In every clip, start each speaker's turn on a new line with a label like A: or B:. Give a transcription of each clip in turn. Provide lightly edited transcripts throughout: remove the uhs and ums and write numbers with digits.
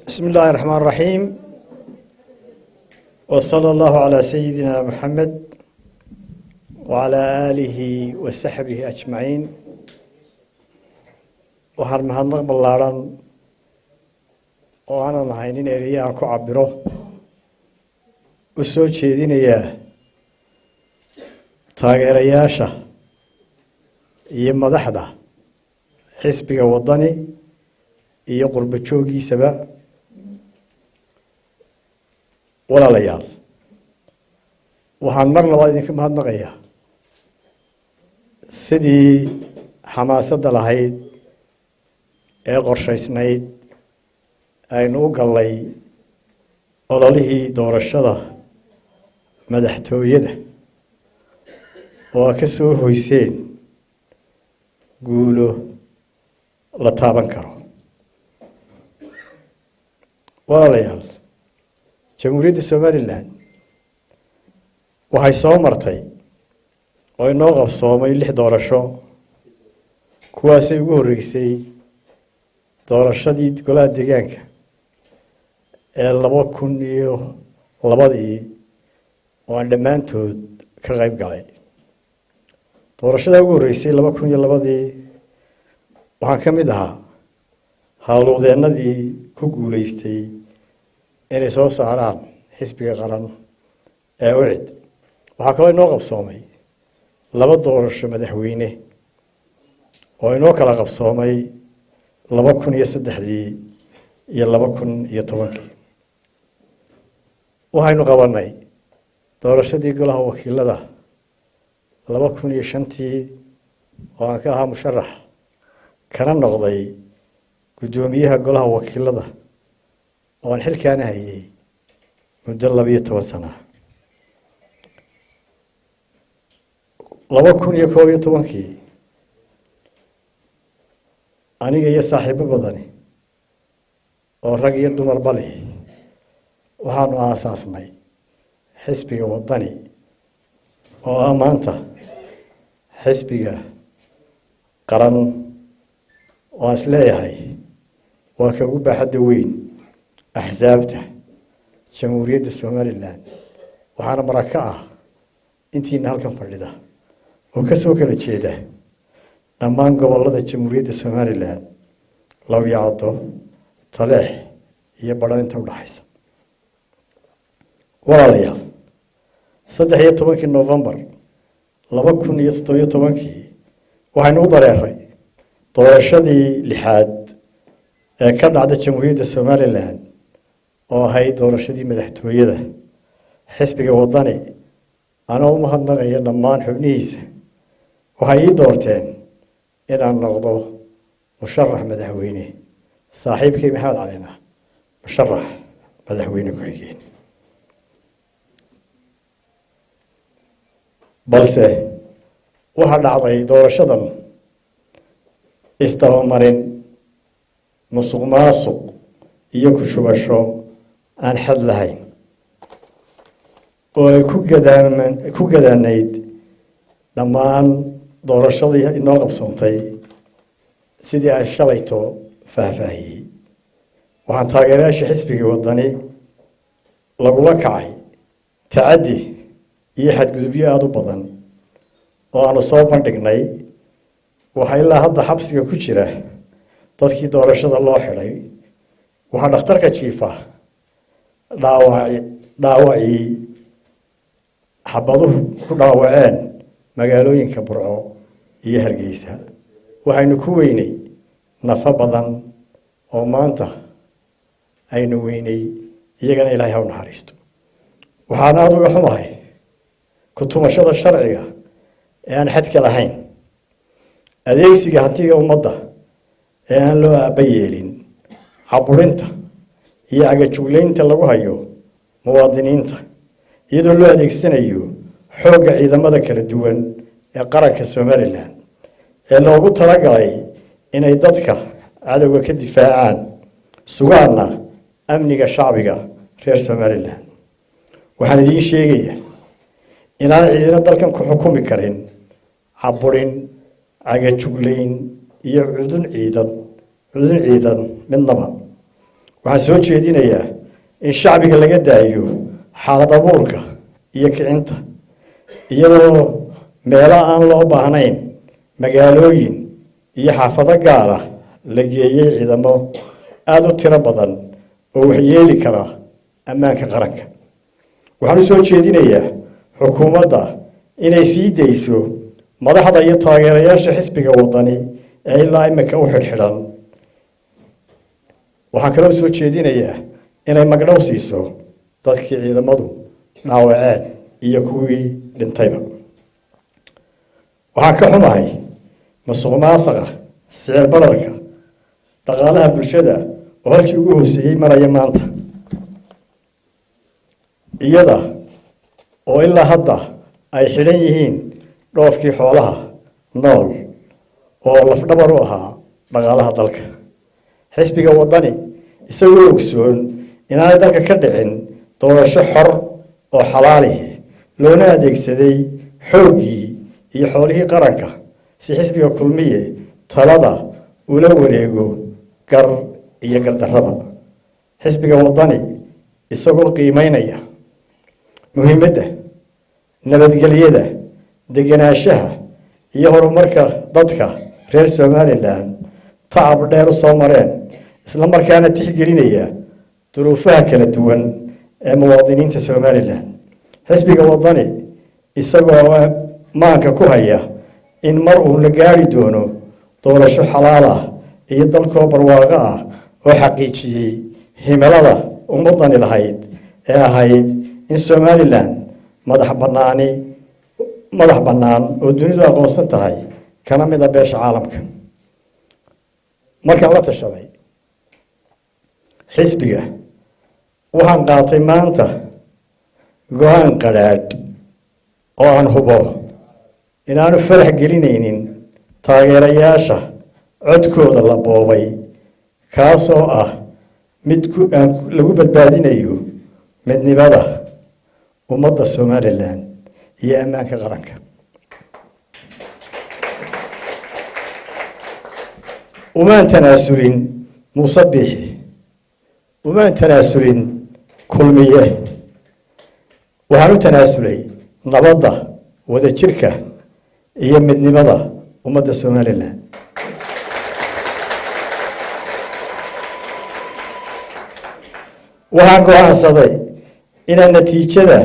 A: بسم الله الرحمن الرحيم وصلى الله على سيدنا محمد وعلى آله وصحبه أجمعين وحرم هنق بلاران وأنا نهاينين إليا أنكو عبره وسوء شيدين إياه تاغير إياشا يما دحدا حسبك وضني إيا قرب تشوقي سبا ولا ليال waxaan mar labaad idinka mahadnaqayaa sidii xamaasadda lahayd ee qorshaysnayd aynu u gallay ololihii doorashada madaxtooyada oo ka soo hoyseen guulo la taaban karo walaalayaal jamhuuriyadda somaliland waxay soo martay oo inoo qabsoomay 6 doorasho kuwaasay ugu horreysay doorashadii golaha deegaanka ee 2002 oo aan dhammaantood ka qayb galay doorashada ugu horreysay 2002 waxaan ka mid ahaa hawlwadeennadii ku guuleystay inay soo saaraan xisbiga qaran ee UCID waxaa kaloo inoo qabsoomay 2 doorasho madaxweyne oo inoo kala qabsoomay 2003 iyo 2010 waxaynu qabanay doorashadii golaha wakiilada 2005 oo aan ka ahaa musharax kana noqday gudoomiyaha golaha wakiilada oo aan xilkaana hayay muddo 12 sano 2011 aniga iyo saaxiibo badani oo rag iyo dumar bale waxaanu aasaasnay xisbiga wadani oo maanta xisbiga qaran oo isleeyahay waa ka ugu baaxadda weyn axsaabta jamhuuriyadda somaliland waxaana maraka ah intiina halkan fadhida oo ka soo kala jeeda dhammaan gobollada jamhuuriyadda somaliland Lawyacado Taleex iyo Badhan inta u dhaxaysa walaalayaal 13 November 2017 waxaynu u dareeray doorashadii 6aad ee ka dhacday jamhuuriyadda somaliland oo ahayd doorashadii madaxtooyada xisbiga wadani anoo u mahadnaqaya dhammaan xubnihiisa waxay ii doorteen inaan noqdo musharax madaxweyne saaxiibkay maxamed calina musharax madaxweyne ku xigeen balse waxa dhacday doorashadan istamarin musuqmaasuq iyo ku shubasho aan xad lahayn oo ay ku gadaanayd dhammaan doorashadii inoo qabsoontay sidii aan shalayto faahfaahiyey waxaan taageerayaasha xisbiga wadani lagula kacay tacaddi iyo xadgudubyo aada u badan oo aanu soo bandhignay waxaa ilaa hadda xabsiga ku jira dadkii doorashada loo xidhay waxaa dhakhtarka jiifa dhaawacii xabaduhu ku dhaawaceen magaalooyinka Burco iyo Hargeysa waxaynu ku weynay nafa badan oo maanta aynu weynay iyagana Ilaahay ha u naxariisto waxaan aad uga xumahay ku tumashada sharciga ee aan xadka lahayn adeegsiga hantiga ummadda ee aan loo aabayeelin caburinta iyo agajugleynta lagu hayo muwaadiniinta iyadoo loo adeegsanayo xoogga ciidamada kala duwan ee qaranka Somaliland ee loogu talagalay inay dadka cadawga ka difaacaan sugaana amniga shacbiga reer Somaliland waxaan idin sheegayaa inaan ciidana dalkan ku xukumi karin caburin agajugleyn iyo cudun ciidan midnaba waxaan soo jeedinayaa in shacbiga laga daayo xaalad abuurka iyo kicinta iyadoo meelo aan loo baahnayn magaalooyin iyo xaafado gaar ah la geeyey ciidamo aada u tiro badan oo waxyeeli kara ammaanka qaranka. waxaan u soo jeedinayaa xukuumadda inay sii dayso madaxda iyo taageerayaasha xisbiga wadani ee ilaa imika u xidhxidhan. waxaan kaloo soo jeedinayaa inay magdhow siiso dadkii ciidamadu dhaawaceen iyo kuwii dhintayba. waxaan ka xumahay musuqmaasuqa, sicir bararka, dhaqaalaha bulshada oo halkii ugu hooseeyey maraya maanta, iyada oo ilaa hadda ay xidhan yihiin dhoofkii xoolaha nool oo lafdhabar u ahaa dhaqaalaha dalka. xisbiga wadani isagoo ogsoon inaanay dalka ka dhicin doorasho xor oo xalaali loona adeegsaday xooggii iyo xoolihii qaranka si xisbiga kulmiye talada ula wareego gar iyo gardarraba. xisbiga wadani isagoo qiimeynaya muhiimadda nabadgelyada, degenaanshaha iyo horumarka dadka reer somalilan tacab dheer u soo mareen, isla markaana tixgelinaya duruufaha kala duwan ee muwaadiniinta somalilan. xisbiga wadani isagoo maanka ku haya in mar uu la gaari doono doorasho xalaal ah iyo dalkoo barwaaqo ah oo xaqiijiyey himilada ummadani lahayd ee ahayd in somalilan madax bannaan oo dunidu aqoonsan tahay kana mid a beesha caalamka. markaan la tashaday xisbiga waxaan qaatay maanta go-aan qadhaadh oo aan hubo inaanu farax gelinaynin taageerayaasha codkooda la boobay, kaasoo ah mid lagu badbaadinayo midnimada ummadda somalilan iyo ammaanka qaranka. umaan tanaasulin muuse biixi, umaan tanaasulin kulmiye, waxaan u tanaasulay nabadda, wadajirka iyo midnimada ummadda somalilan. waxaan go-aansaday inaan natiijada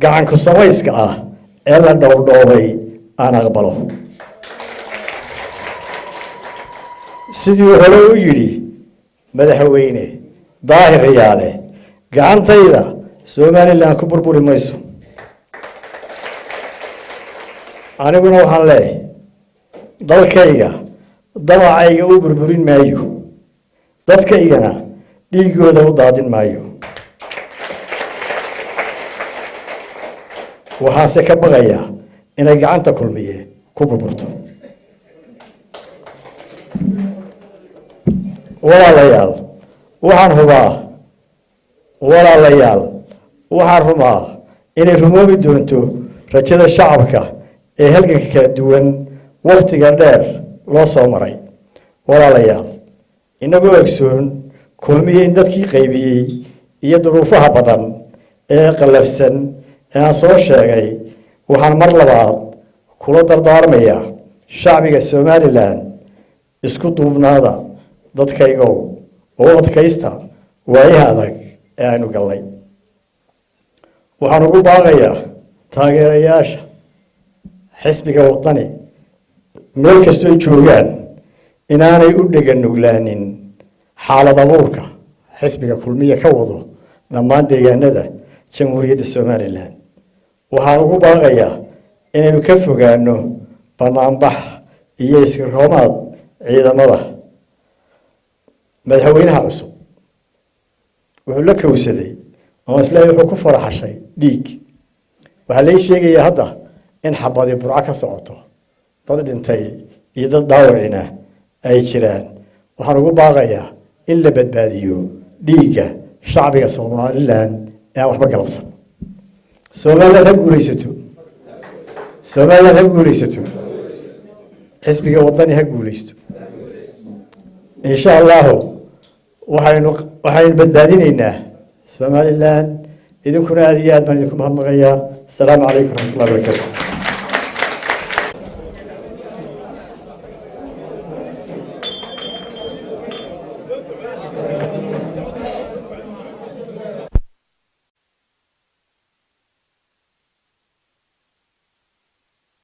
A: gacanku samayska ah ee la dhowrdhoobay aan aqbalo. sidii uu hore u yidhi madaxweyne daahir riyaale, gacantayda somalilan ku burburi mayso. aniguna waxaan leeyahay dalkayga dabacayga u burburin maayo, dadkaygana dhiigooda u daadin maayo. waxaase ka baqayaa inay gacanta kulmiye ku burburto. walaalayaal waxaan rumaa inay rumoobi doonto rajada shacabka ee halganka kala duwan wakhtiga dheer loo soo maray. walaalayaal, inagoo ogsoon kulmiye in dadkii qaybiyey iyo duruufaha badan ee qallafsan ee aan soo sheegay, waxaan mar labaad kula dardaarmayaa shacbiga somalilan isku duubnaada dadkaygow oo adkaysta waayaha adag ee aynu gallay. waxaan ugu baaqayaa taageerayaasha xisbiga wadani meel kastoo joogaan inaanay u dhega nuglaanin xaalad abuurka xisbiga kulmiye ka wado dhammaan deegaanada jamhuuriyadda somalilan. waxaan ugu baaqayaa inaynu ka fogaano banaanbax iyo iskiroomaad ciidamada. madaxweynaha cusub wuxuu la kowsaday oo isleeyahay wuxuu ku faraxashay dhiig. waxaa lay sheegayaa hadda in xabadii burco ka socoto, dad dhintay iyo dad dhaawacina ay jiraan. waxaan ugu baaqayaa in la badbaadiyo dhiigga shacbiga somalilan ee aan waxba galabsan. somaliland ha guulaysato, somaliland ha guulaysato, xisbiga wadani ha guulaysto. insha allahu waxaynu badbaadinaynaa somaliland idinkuna aad iyo aad baan idinku mahadnaqayaa. asalaamu calaykum waraxmatullahi wabarakaatu.